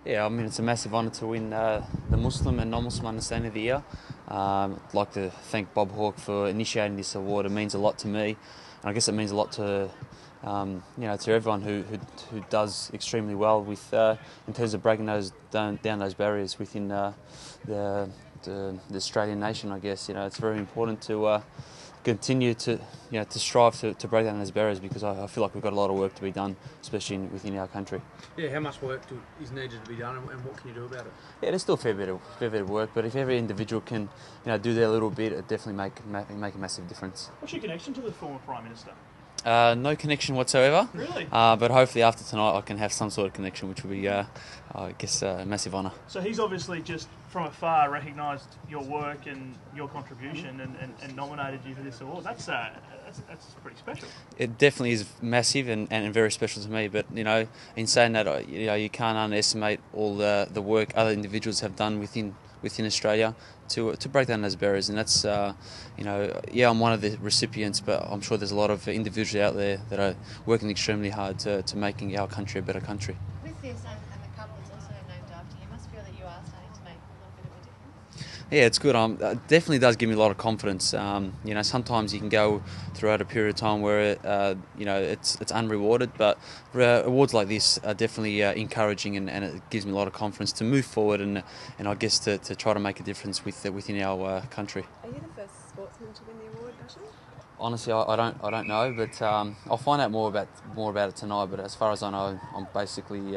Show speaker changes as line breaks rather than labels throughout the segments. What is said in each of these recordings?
Yeah, I mean, it's a massive honour to win the Muslim and non-Muslim Understanding of the Year. I'd like to thank Bob Hawke for initiating this award. It means a lot to me, and I guess it means a lot to to everyone who does extremely well with in terms of breaking those down those barriers within the Australian nation. I guess it's very important to continue to to strive to break down those barriers, because I feel like we've got a lot of work to be done, especially within our country.
Yeah, how much work is needed to be done, and what can you do about it?
Yeah, there's still a fair bit of work, but if every individual can do their little bit, it definitely make a massive difference.
What's your connection to the former Prime Minister?
No connection whatsoever.
Really?
But hopefully after tonight I can have some sort of connection, which will be, I guess, a massive honour.
So he's obviously just from afar recognised your work and your contribution and nominated you for this award. That's pretty special.
It definitely is massive and very special to me. But in saying that, you can't underestimate all the work other individuals have done within Australia to break down those barriers, and that's I'm one of the recipients, but I'm sure there's a lot of individuals out there that are working extremely hard to making our country a better country.
With this and the cup that's also named after you, must feel that you are starting to make a little bit of a difference.
Yeah, it's good. It definitely does give me a lot of confidence. Sometimes you can go throughout a period of time where it's unrewarded, but awards like this are definitely encouraging, and it gives me a lot of confidence to move forward and I guess to try to make a difference within our country.
Are you the first sportsman to win the award, Bachar?
Honestly, I don't know, but I'll find out more about it tonight. But as far as I know, I'm basically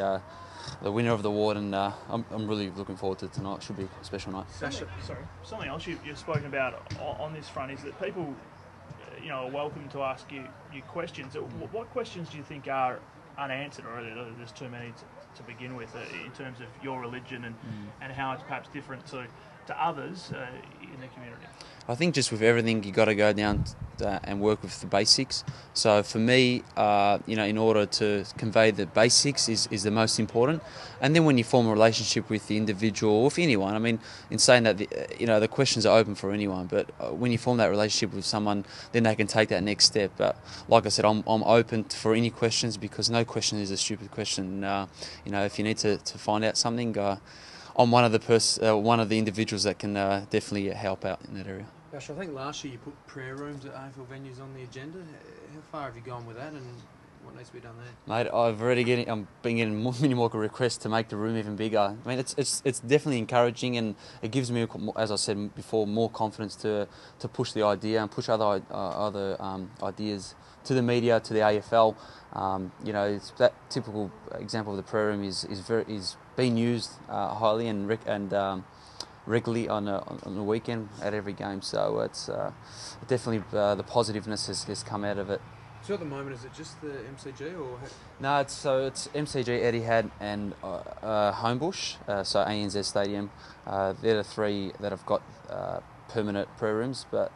the winner of the award, and I'm really looking forward to tonight. It should be a special night.
Something else you've spoken about on this front is that people, are welcome to ask you questions. What questions do you think are unanswered, or there's too many to begin with, in terms of your religion and how it's perhaps different to others in the community?
I think just with everything, you got to go down and work with the basics. So for me, in order to convey the basics is the most important. And then when you form a relationship with the individual or with anyone, I mean, in saying that, the questions are open for anyone. But when you form that relationship with someone, then they can take that next step. But like I said, I'm open for any questions, because no question is a stupid question. If you need to find out something, I'm one of the individuals that can definitely help out in that area.
Bachar, I think last year you put prayer rooms at AFL venues on the agenda. How far have you gone with that, and what needs to be done there?
Mate, I'm been getting many more requests to make the room even bigger. I mean, it's definitely encouraging, and it gives me, as I said before, more confidence to push the idea and push other ideas to the media, to the AFL. It's that typical example of the prayer room is being used highly and regularly on the weekend at every game. So it's definitely the positiveness has come out of it.
So at the moment, is it just the MCG, or?
No, it's MCG, Etihad and Homebush, so ANZ Stadium. They're the three that have got permanent prayer rooms, but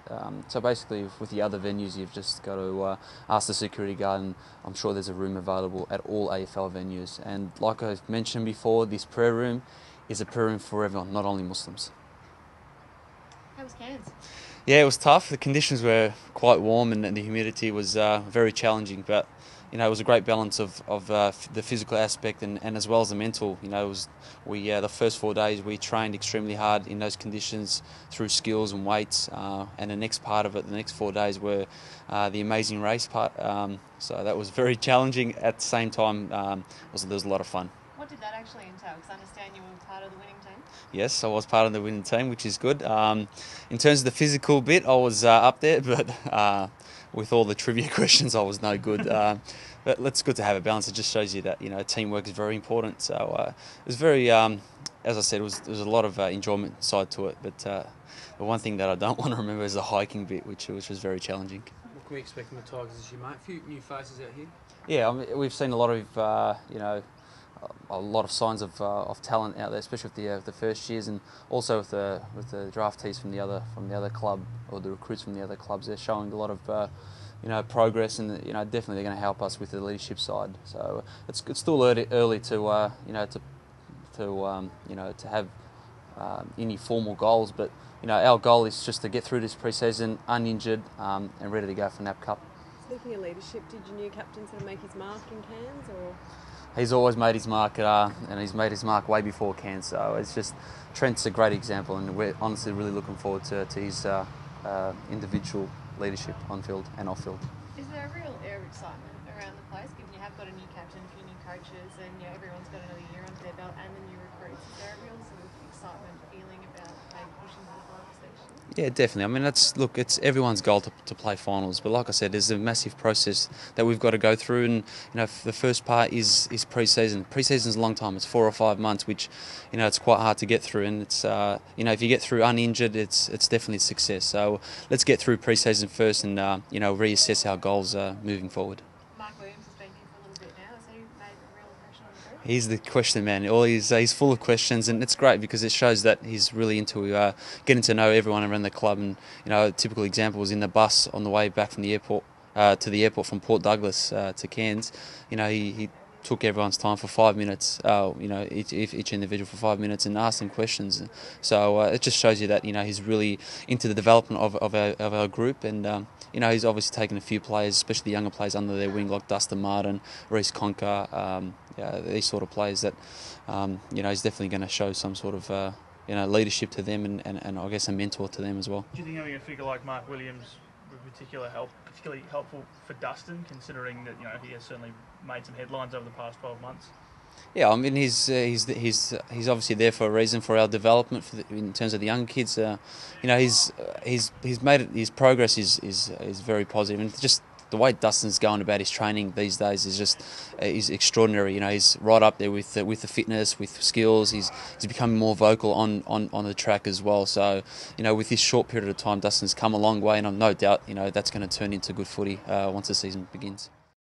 so basically with the other venues, you've just got to ask the security guard, and I'm sure there's a room available at all AFL venues. And like I've mentioned before, this prayer room is a prayer room for everyone, not only Muslims.
How was Cairns?
Yeah, it was tough. The conditions were quite warm, and the humidity was very challenging, but it was a great balance of the physical aspect and as well as the mental. The first 4 days we trained extremely hard in those conditions through skills and weights, and the next part of it, the next 4 days, were the amazing race part. So that was very challenging. At the same time, there was a lot of fun.
What did that actually entail? Because I understand you were part of the winning team.
Yes, I was part of the winning team, which is good. In terms of the physical bit, I was up there, but with all the trivia questions, I was no good. But it's good to have a balance. It just shows you that teamwork is very important. So it was very, as I said, there was a lot of enjoyment side to it. But the one thing that I don't want to remember is the hiking bit, which was very challenging.
What can we expect from the Tigers this year, mate? A few new faces out here.
Yeah, I mean, we've seen a lot of a lot of signs of talent out there, especially with the first years, and also with the draftees from the other club, or the recruits from the other clubs. They're showing a lot of progress, and definitely they're going to help us with the leadership side. So it's still early to have any formal goals, but our goal is just to get through this pre-season uninjured and ready to go for NAB Cup.
Speaking of leadership, did your new captain sort of make his mark in Cairns, or?
he's always made his mark, and he's made his mark way before Cairns. So it's just Trent's a great example, and we're honestly really looking forward to his individual leadership on field and off field.
Is there a real air of excitement around the place, given you have got a new captain, a few new coaches, and everyone's got another year under their belt, and the new recruits? Is there a real sort of excitement feeling about maybe pushing to the final stage?
Yeah, definitely. I mean, it's everyone's goal to play finals. But like I said, there's a massive process that we've got to go through, and the first part is pre-season. Pre-season's a long time. It's 4 or 5 months, which it's quite hard to get through. And it's if you get through uninjured, it's definitely a success. So let's get through pre-season first, and reassess our goals moving forward.
Mark Williams has been here for a little bit now. Has he made a real impression on the group?
He's the question man. He's full of questions, and it's great because it shows that he's really into getting to know everyone around the club. And a typical example was in the bus on the way back from the airport to the airport from Port Douglas to Cairns. He took everyone's time for 5 minutes. Each individual for 5 minutes, and asked them questions. So it just shows you that he's really into the development of our group, and he's obviously taken a few players, especially the younger players, under their wing, like Dustin Martin, Reece Conker, these sort of players that he's definitely going to show some sort of leadership to them, and I guess a mentor to them as well.
Do you think having a figure like Mark Williams would particularly helpful for Dustin, considering that he has certainly made some headlines over the past 12 months?
Yeah, I mean he's obviously there for a reason, for our development, in terms of the young kids. He's made it. His progress is very positive, and just the way Dustin's going about his training these days is extraordinary. He's right up there with the fitness, with skills. He's becoming more vocal on the track as well. So with this short period of time, Dustin's come a long way, and I've no doubt that's going to turn into good footy once the season begins.